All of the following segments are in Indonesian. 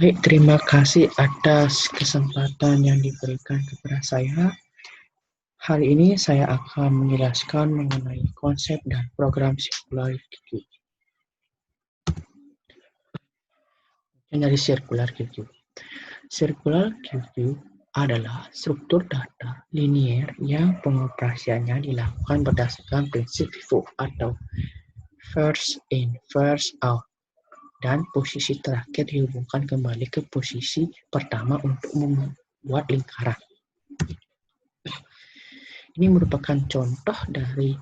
Baik, terima kasih atas kesempatan yang diberikan kepada saya. Hari ini saya akan menjelaskan mengenai konsep dan program Circular QQ. Dari Circular QQ. Circular QQ adalah struktur data linier yang pengoperasiannya dilakukan berdasarkan prinsip FIFO atau first in, first out, dan posisi terakhir dihubungkan kembali ke posisi pertama untuk membuat lingkaran. Ini merupakan contoh dari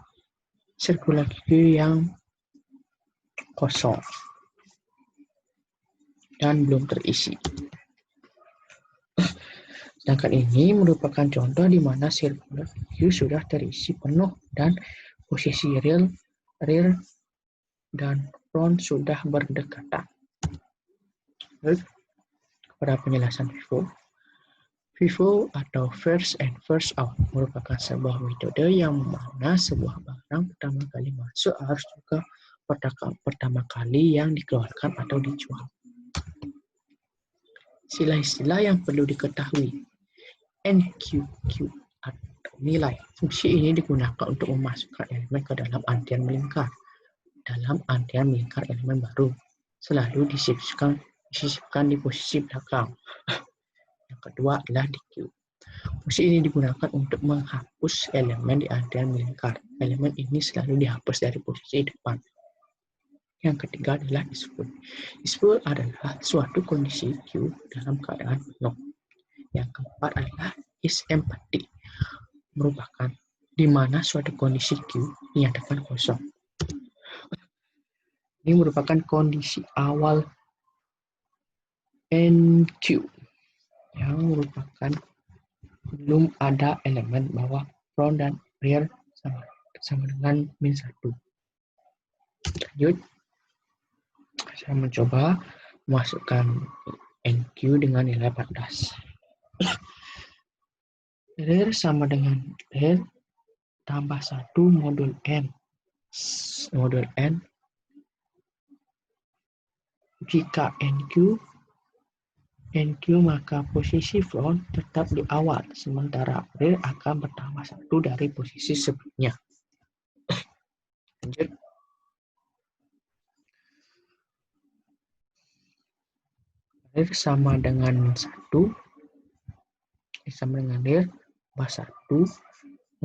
circular queue yang kosong dan belum terisi. Sedangkan ini merupakan contoh di mana circular queue sudah terisi penuh dan posisi rear dan front sudah berdekatan. Pada penjelasan FIFO, FIFO atau first and first out merupakan sebuah metode yang mana sebuah barang pertama kali masuk harus juga pertama kali yang dikeluarkan atau dijual. Istilah-istilah yang perlu diketahui. NQQ atau nilai. Fungsi ini digunakan untuk memasukkan elemen ke dalam antrian melingkar. Dalam antrian melingkar elemen baru selalu disisipkan di posisi belakang. Yang kedua adalah DQ. Fungsi ini digunakan untuk menghapus elemen di antrian melingkar. Elemen ini selalu dihapus dari posisi depan. Yang ketiga adalah display. Display adalah suatu kondisi Q dalam keadaan penuh. Yang keempat adalah is empty, merupakan di mana suatu kondisi Q dinyatakan kosong. Ini merupakan kondisi awal NQ yang merupakan belum ada elemen bahwa front dan rear sama dengan -1. Lanjut. Saya mencoba memasukkan NQ dengan nilai 14. Rear sama dengan rear tambah 1 modul N. Modul N. Jika NQ maka posisi front tetap di awal, sementara rear akan bertambah 1 dari posisi sebelumnya. Lanjut. Rear sama dengan 1 sama dengan rear tambah 1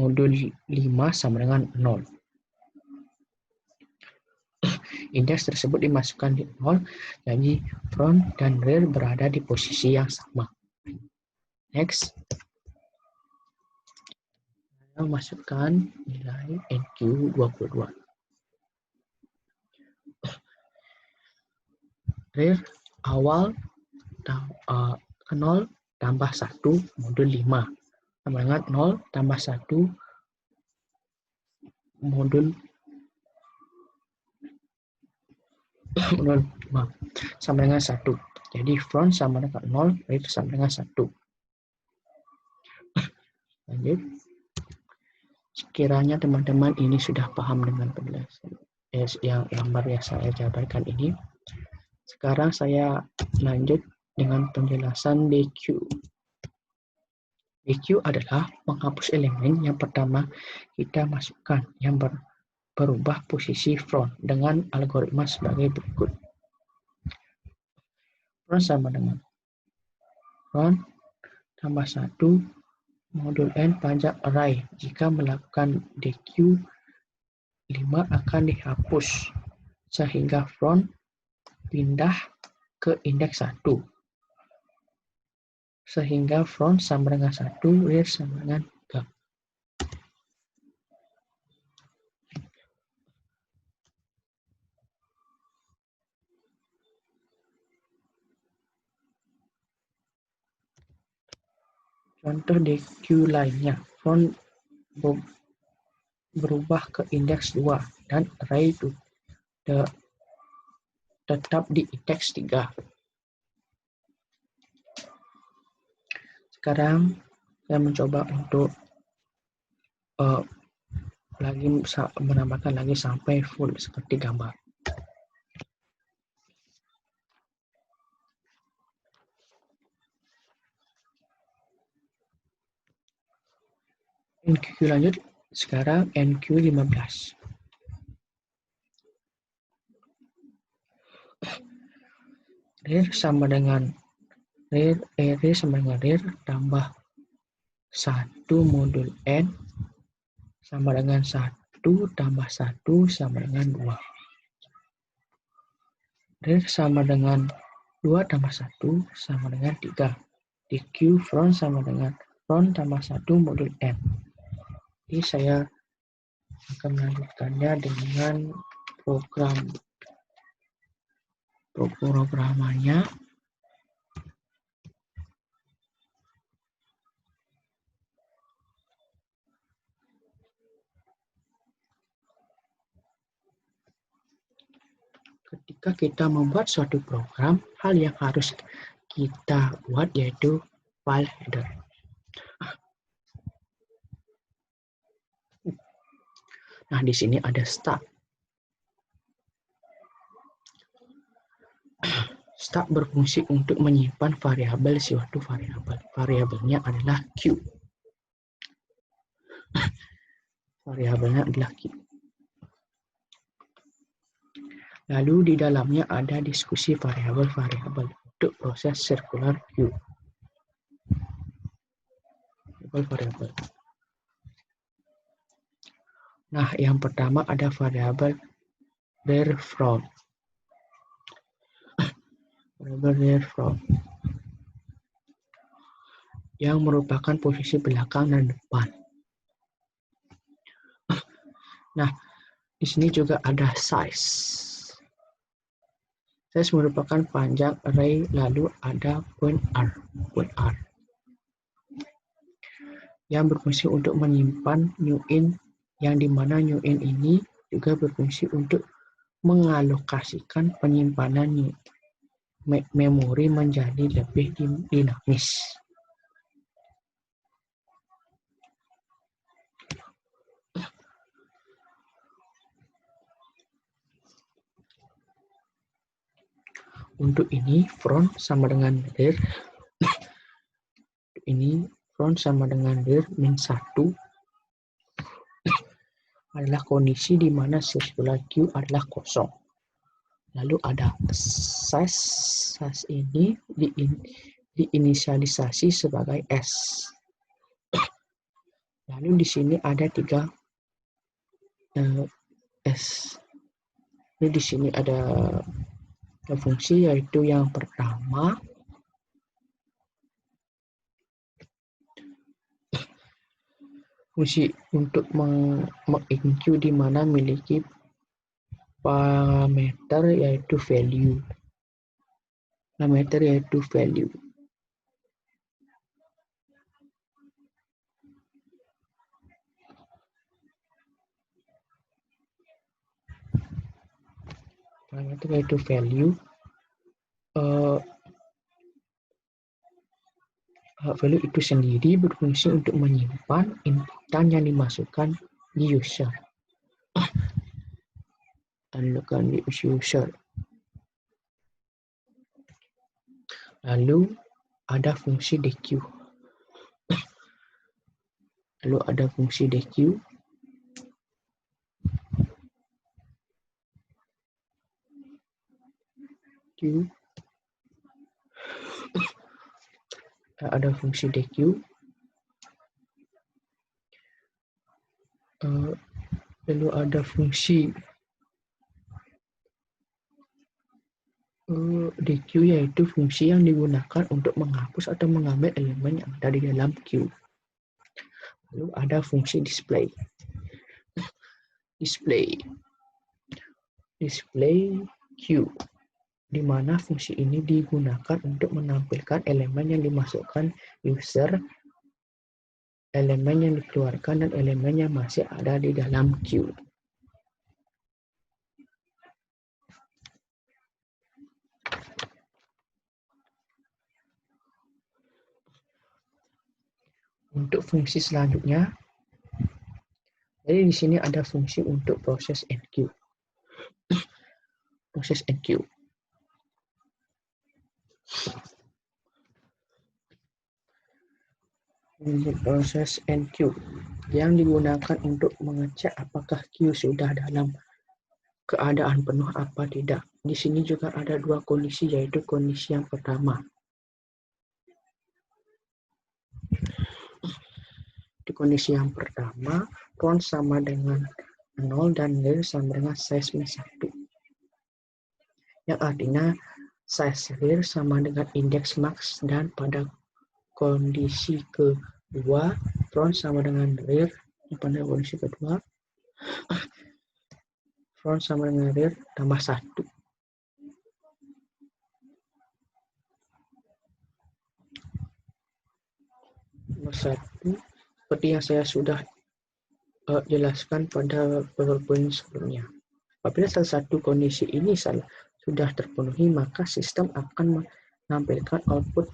modul 5 sama dengan 0. Indeks tersebut dimasukkan di 0, jadi front dan rear berada di posisi yang sama. Next. Saya masukkan nilai NQ22. Rear awal 0 tambah 1 modul 5 sama dengan 0 tambah 1 modul 5 sama dengan 1. Jadi front sama dengan 0, rear sama dengan 1. Lanjut. Sekiranya teman-teman ini sudah paham dengan penjelasan yang gambar yang saya jabarkan ini, sekarang saya lanjut dengan penjelasan DQ. DQ adalah menghapus elemen yang pertama kita masukkan yang berubah posisi front dengan algoritma sebagai berikut. Front sama dengan front tambah 1 modul N pajak array. Jika melakukan DQ, 5 akan dihapus sehingga front pindah ke indeks 1. Sehingga front sama dengan 1, rear sama dengan 3. Contoh DQ lainnya, front berubah ke indeks 2 dan array tetap di indeks 3. Sekarang saya mencoba untuk menambahkan lagi sampai full seperti gambar. NQ lanjut, sekarang NQ15. Rear sama dengan rear tambah 1 modul N sama dengan 1 tambah 1 sama dengan 2. Rear sama dengan 2 tambah 1 sama dengan 3. DQ front sama dengan front tambah 1 modul N. Jadi saya akan melanjutkannya dengan programannya. Ketika kita membuat suatu program, hal yang harus kita buat yaitu file header. Nah, di sini ada start. Start berfungsi untuk menyimpan variabel suatu variabel. Variabelnya adalah Q. Variabelnya adalah Q. Lalu di dalamnya ada diskusi variabel-variabel untuk proses circular queue. Variabel. Nah, yang pertama ada variabel rear front. Variabel rear front yang merupakan posisi belakang dan depan. Nah, di sini juga ada size. Size merupakan panjang array, lalu ada point R yang berfungsi untuk menyimpan new in, yang dimana new in ini juga berfungsi untuk mengalokasikan penyimpanan memori menjadi lebih dinamis. Untuk ini front sama dengan rear. Ini front sama dengan rear min 1 adalah kondisi di mana circular queue adalah kosong. Lalu ada size ini diinisialisasi sebagai S. Lalu di sini ada 3 S. Jadi di sini ada fungsi, yaitu yang pertama fungsi untuk menginq di mana memiliki parameter yaitu value. Parameter yaitu value. Parameter yaitu value. Value itu sendiri berfungsi untuk menyimpan inputan yang dimasukkan di user. Di user. Lalu ada fungsi DQ. Ada fungsi DQ. Lalu ada fungsi DQ, yaitu fungsi yang digunakan untuk menghapus atau mengambil elemen yang ada di dalam queue. Lalu ada fungsi display. Display queue, di mana fungsi ini digunakan untuk menampilkan elemen yang dimasukkan user, elemen yang dikeluarkan, dan elemen yang masih ada di dalam queue. Untuk fungsi selanjutnya, jadi di sini ada fungsi untuk proses enqueue. Proses enqueue. Untuk proses enqueue. yang digunakan untuk mengecek apakah Q sudah dalam keadaan penuh apa tidak. Di sini juga ada dua kondisi, yaitu kondisi yang pertama. Di kondisi yang pertama, ron sama dengan 0 dan lir sama dengan size min 1. Yang artinya size lir sama dengan indeks max, dan pada kondisi kedua, ron sama dengan lir. Pada kondisi kedua, ron sama dengan lir tambah 1. Nomor 1, seperti yang saya sudah jelaskan pada PowerPoint sebelumnya. Apabila salah satu kondisi ini sudah terpenuhi, maka sistem akan menampilkan output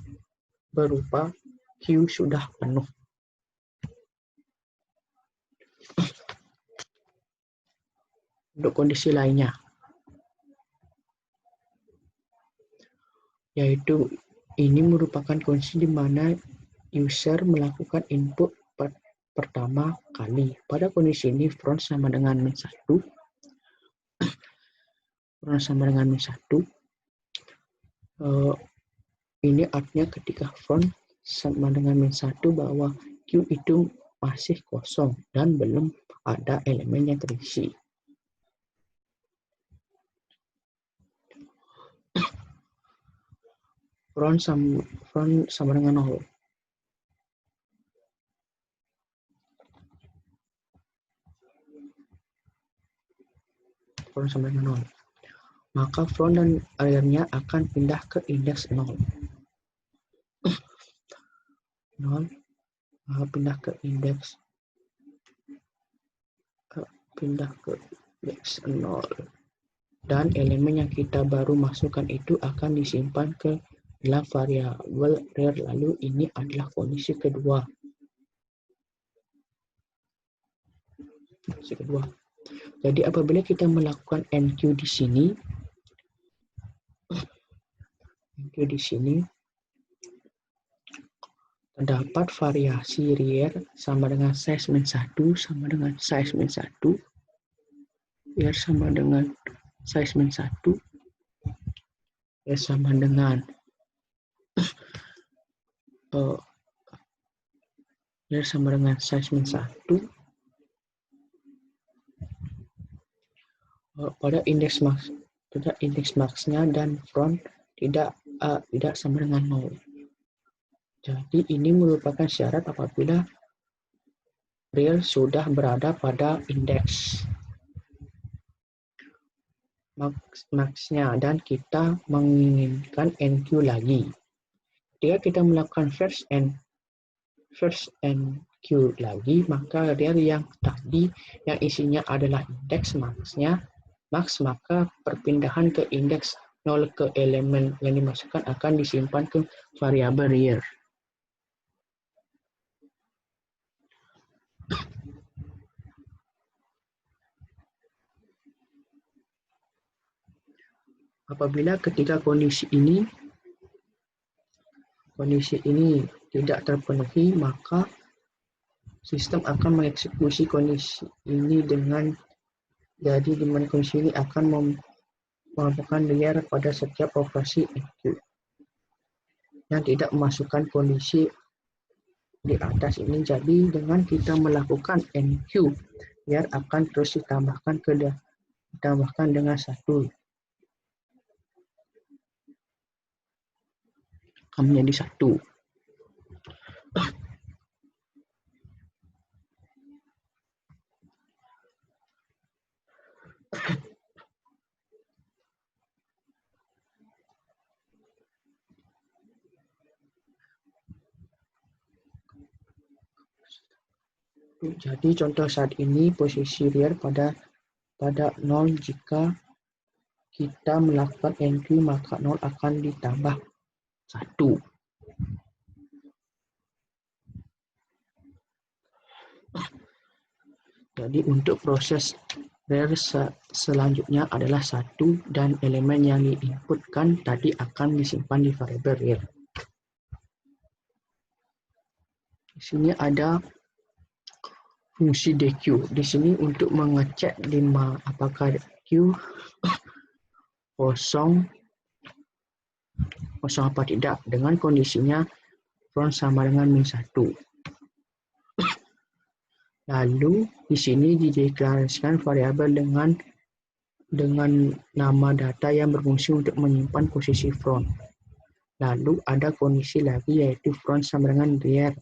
berupa Q sudah penuh. Untuk kondisi lainnya, yaitu ini merupakan kondisi di mana user melakukan input pertama kali. Pada kondisi ini, front sama dengan min 1. Front sama dengan min 1. Ini artinya ketika front sama dengan min 1 bahwa Q itu masih kosong dan belum ada elemen yang terisi. Front sama dengan 0. Front sama dengan 0. Maka front dan rear-nya akan pindah ke indeks 0. 0 pindah ke indeks 0. Dan elemen yang kita baru masukkan itu akan disimpan ke dalam variabel rear. Lalu ini adalah kondisi kedua. Jadi apabila kita melakukan NQ di sini, terdapat variasi rear sama dengan size min 1 sama dengan size min 1, rear sama dengan size min 1, rear sama dengan rear sama dengan size min 1. Pada indeks max-nya dan front tidak sama dengan 0. Jadi ini merupakan syarat apabila rear sudah berada pada indeks max-nya dan kita menginginkan NQ lagi. Jika kita melakukan first and Q lagi, maka rear yang tadi yang isinya adalah indeks max, maka perpindahan ke indeks 0 ke elemen yang dimasukkan akan disimpan ke variabel rear. Apabila ketika kondisi ini tidak terpenuhi, maka sistem akan mengeksekusi kondisi ini jadi di mana kondisi ini akan melakukan rear pada setiap operasi NQ yang tidak memasukkan kondisi di atas ini. Jadi dengan kita melakukan NQ, rear akan terus ditambahkan dengan 1. Akan menjadi 1. Jadi contoh saat ini posisi rear pada 0. Jika kita melakukan NQ, maka 0 akan ditambah 1. Jadi untuk proses rear selanjutnya adalah 1 dan elemen yang diinputkan tadi akan disimpan di variabel rear. Di sini ada fungsi DQ di sini untuk mengecek apakah Q kosong apa tidak dengan kondisinya front sama dengan -1. Lalu di sini dideklarasikan variabel dengan nama data yang berfungsi untuk menyimpan posisi front. Lalu ada kondisi lagi yaitu front sama dengan rear.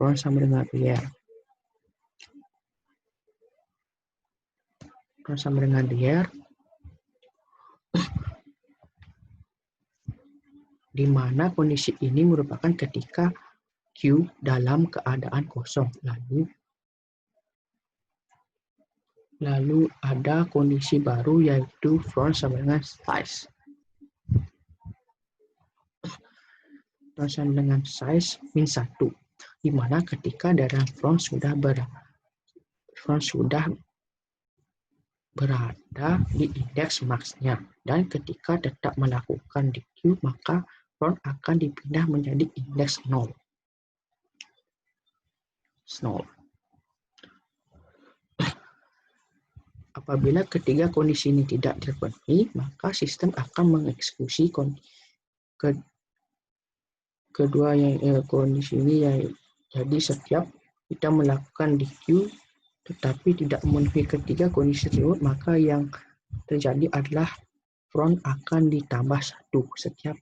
Front sama dengan rear. Front sama dengan rear. Di mana kondisi ini merupakan ketika Q dalam keadaan kosong. Lalu ada kondisi baru yaitu front sama dengan size. Front sama dengan size -1, di mana ketika dari front sudah berada di indeks max-nya, dan ketika tetap melakukan DQ maka front akan dipindah menjadi indeks 0. Apabila ketiga kondisi ini tidak terpenuhi, maka sistem akan mengeksekusi kedua kondisi ini. Jadi setiap kita melakukan DQ tetapi tidak memenuhi ketiga kondisi tersebut, maka yang terjadi adalah front akan ditambah 1 setiap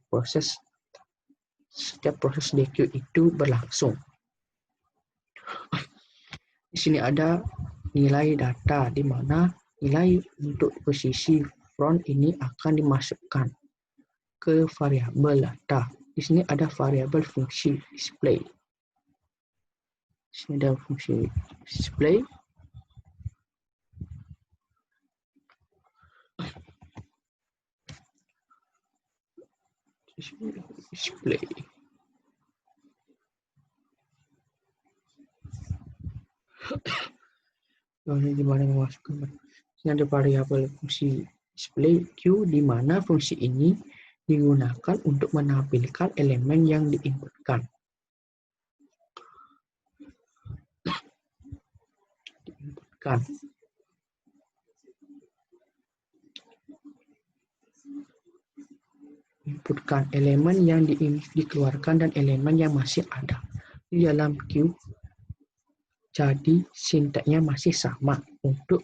proses DQ itu berlangsung. Di sini ada nilai data di mana nilai untuk posisi front ini akan dimasukkan ke variabel data. Di sini ada variabel fungsi display. Di sini ada fungsi display. Display. Di mana memasukkan. Ini ada variabel fungsi display Q di mana fungsi ini digunakan untuk menampilkan elemen yang diinputkan. Inputkan elemen yang dikeluarkan dan elemen yang masih ada di dalam Q. Jadi sinteksnya masih sama untuk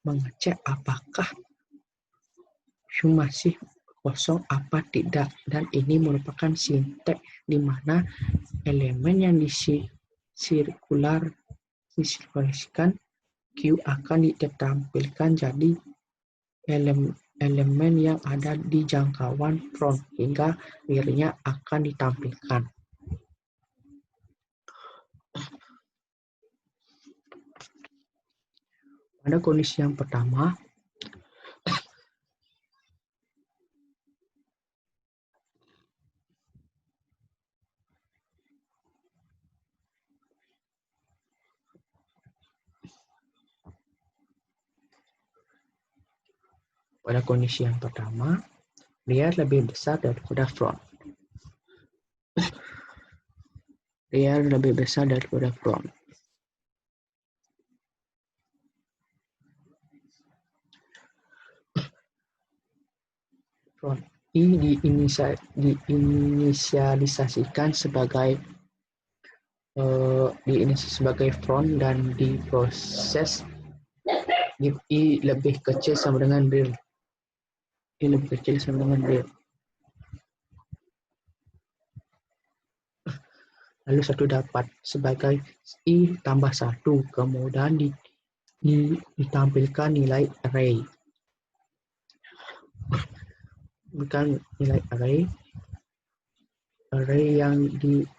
mengecek apakah Q masih kosong apa tidak, dan ini merupakan sinteks di mana elemen yang disirkulasikan Q akan ditampilkan jadi elemen yang ada di jangkauan front hingga rear-nya akan ditampilkan. Pada kondisi yang pertama, rear lebih besar daripada front. Rear lebih besar daripada front. Front ini diinisialisasikan sebagai front dan diproses I lebih kecil sama dengan rear. Lalu satu dapat sebagai I tambah 1, kemudian ditampilkan nilai array. Bukan nilai array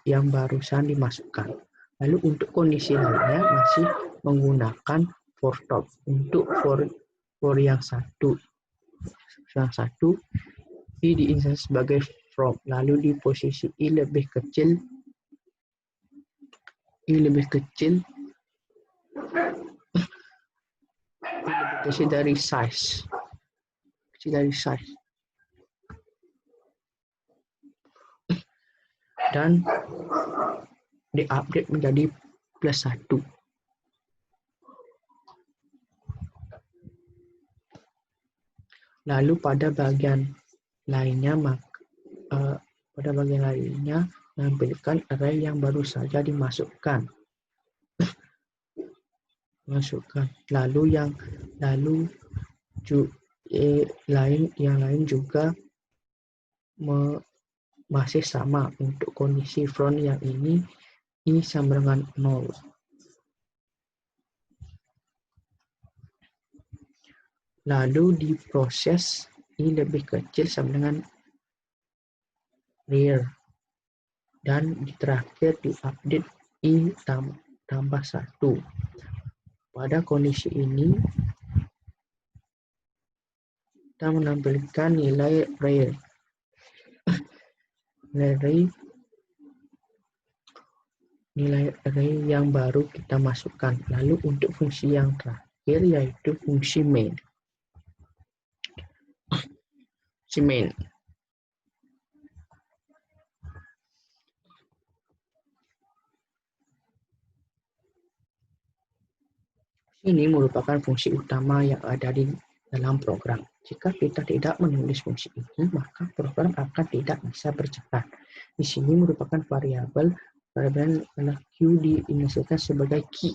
yang barusan dimasukkan. Lalu untuk kondisi lainnya masih menggunakan for top. Untuk for yang satu I diinisialisasi sebagai from, lalu di posisi I lebih kecil dari size. Dan diupdate menjadi +1. Lalu pada bagian lainnya menampilkan array yang baru saja dimasukkan. Lalu yang lain juga masih sama untuk kondisi front yang ini sama dengan 0. Lalu diproses i lebih kecil sama dengan rear, dan terakhir diupdate i tambah 1. Pada kondisi ini kita menampilkan nilai rear. Nilai array yang baru kita masukkan. Lalu untuk fungsi yang terakhir yaitu fungsi main. Ini merupakan fungsi utama yang ada di dalam program. Jika kita tidak menulis fungsi ini, maka program akan tidak bisa berjalan. Di sini merupakan variabel adalah Q diinisialkan sebagai key.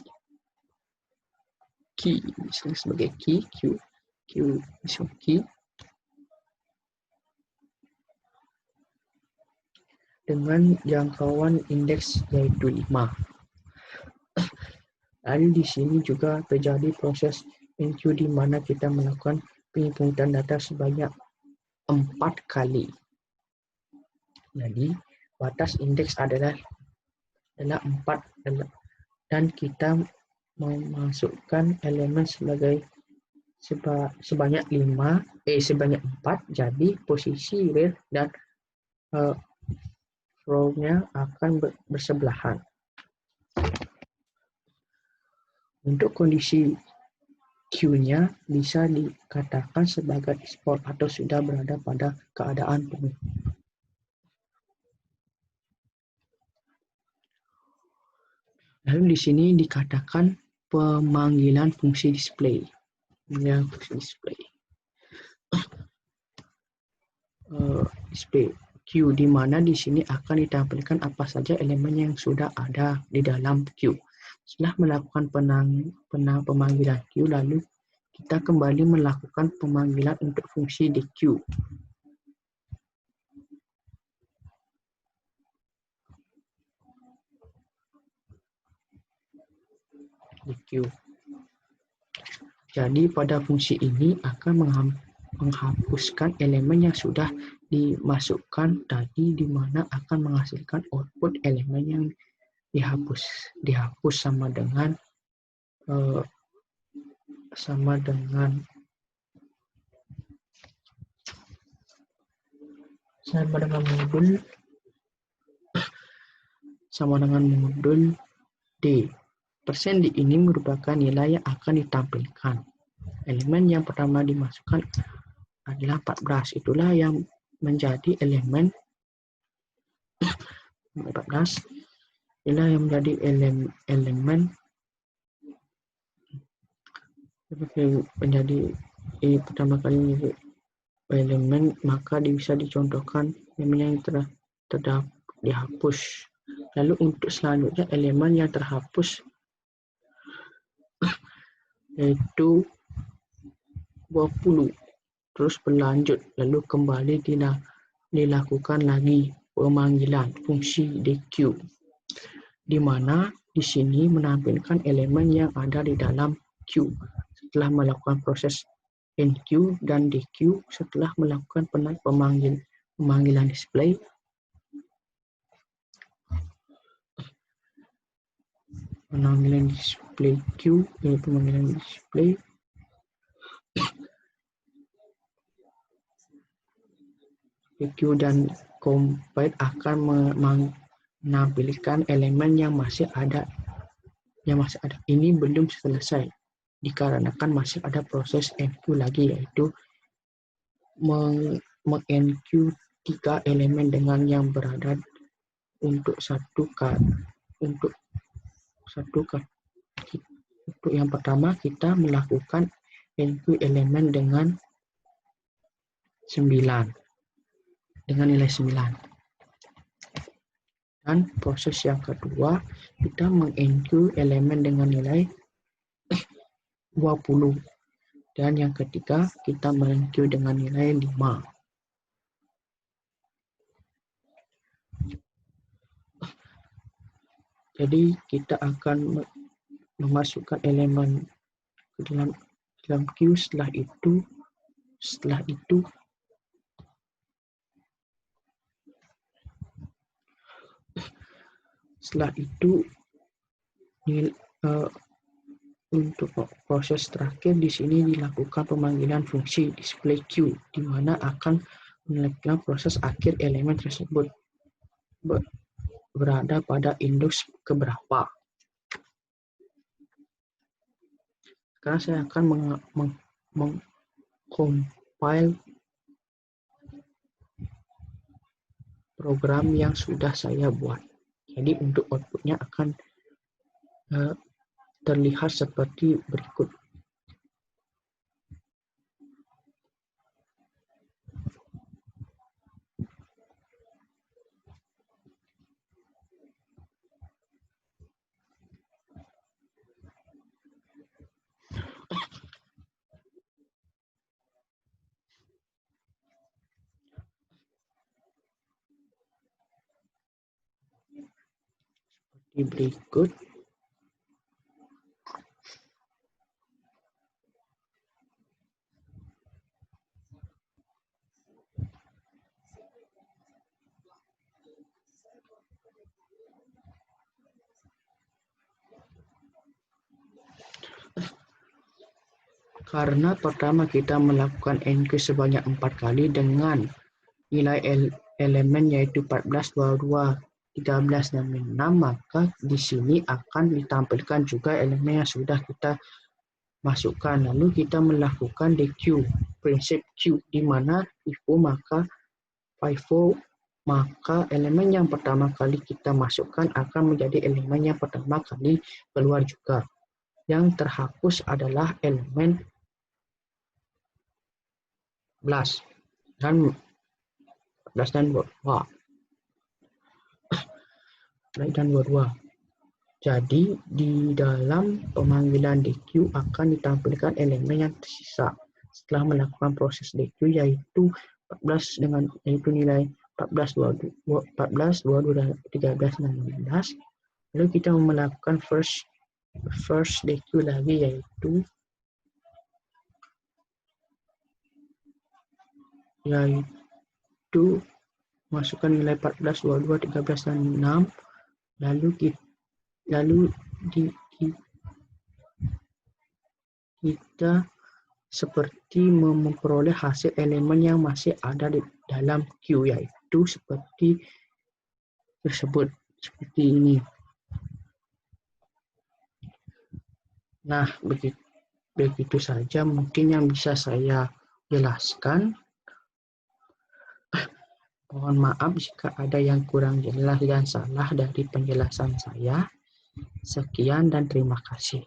Misalnya sebagai key, key dengan jangkauan indeks yaitu 5. Lalu di sini juga terjadi proses enqueue di mana kita melakukan penginputan data sebanyak 4 kali. Jadi batas indeks adalah 4 dan kita memasukkan elemen sebanyak 4, jadi posisi rear dan row-nya akan bersebelahan. Untuk kondisi Q-nya bisa dikatakan sebagai export atau sudah berada pada keadaan penuh. Lalu di sini dikatakan pemanggilan fungsi display. Display Q, di mana di sini akan ditampilkan apa saja elemen yang sudah ada di dalam Q. Setelah melakukan pemanggilan Q, lalu kita kembali melakukan pemanggilan untuk fungsi di Q. Jadi pada fungsi ini akan menghapuskan elemen yang sudah dimasukkan tadi, di mana akan menghasilkan output elemen yang dihapus sama dengan modul D. Persen D ini merupakan nilai yang akan ditampilkan. Elemen yang pertama dimasukkan adalah 14. Itulah yang menjadi elemen 14. Inilah yang menjadi elemen pertama kali menjadi elemen, maka bisa dicontohkan elemen yang telah dihapus. Lalu untuk selanjutnya elemen yang terhapus yaitu 20. Terus berlanjut, lalu kembali dilakukan lagi pemanggilan fungsi DQ, di mana di sini menampilkan elemen yang ada di dalam Q. Setelah melakukan proses NQ dan DQ, setelah melakukan pemanggilan display, Q, ini pemanggilan display, DQ dan compile akan menampilkan elemen yang masih ada. Ini belum selesai dikarenakan masih ada proses NQ lagi, yaitu meng-NQ 3 elemen dengan yang berada untuk yang pertama kita melakukan NQ elemen dengan dengan nilai 9. Dan proses yang kedua, kita mengenqueue elemen dengan nilai 20. Dan yang ketiga, kita mengenqueue dengan nilai 5. Jadi kita akan memasukkan elemen ke dalam queue. Setelah itu untuk proses terakhir di sini dilakukan pemanggilan fungsi display queue, di mana akan melakukan proses akhir elemen tersebut berada pada indeks keberapa. Sekarang saya akan mengcompile program yang sudah saya buat. Jadi untuk outputnya akan terlihat seperti berikut. Berikut. Karena pertama kita melakukan enqueue sebanyak 4 kali dengan nilai elemen yaitu 14, 22, 13, dan 6, maka di sini akan ditampilkan juga elemen yang sudah kita masukkan. Lalu kita melakukan dequeue, prinsip queue, di mana FIFO maka elemen yang pertama kali kita masukkan akan menjadi elemen yang pertama kali keluar juga. Yang terhapus adalah elemen 14 dan 22. Jadi di dalam pemanggilan dequeue akan ditampilkan elemen yang tersisa setelah melakukan proses dequeue, yaitu 14 dengan nilai 14, 22, 13, dan 16. Lalu kita melakukan first dequeue lagi, yaitu masukkan nilai 14, 22, 13, dan 6. Lalu kita seperti memperoleh hasil elemen yang masih ada di dalam queue, yaitu seperti tersebut, seperti ini. Nah, begitu saja mungkin yang bisa saya jelaskan. Mohon maaf jika ada yang kurang jelas dan salah dari penjelasan saya. Sekian dan terima kasih.